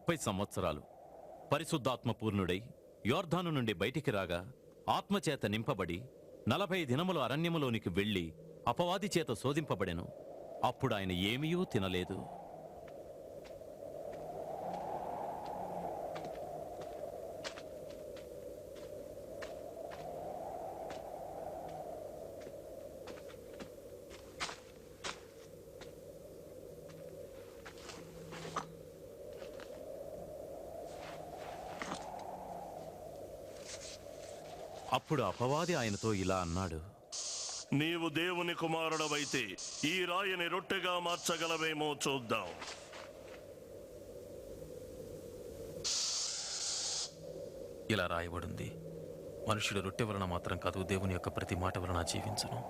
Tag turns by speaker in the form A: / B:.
A: 30 సంవత్సరాలు పరిశుద్ధాత్మ పూర్ణుడై యోర్ధాను నుండి బయటికి రాగా ఆత్మచేత నింపబడి 40 దినములు అరణ్యములోనికి వెళ్లి అపవాది చేత శోధింపబడెను. అప్పుడు ఆయన ఏమీయూ తినలేదు. అప్పుడు అపవాది ఆయనతో ఇలా అన్నాడు,
B: నీవు దేవుని కుమారుడవైతే ఈ రాయిని రొట్టెగా మార్చగలవేమో చూద్దాం.
C: ఇలా రాయబడింది, మనుషుడు రొట్టె వలన మాత్రం కాదు, దేవుని యొక్క ప్రతి మాట వలన జీవించును.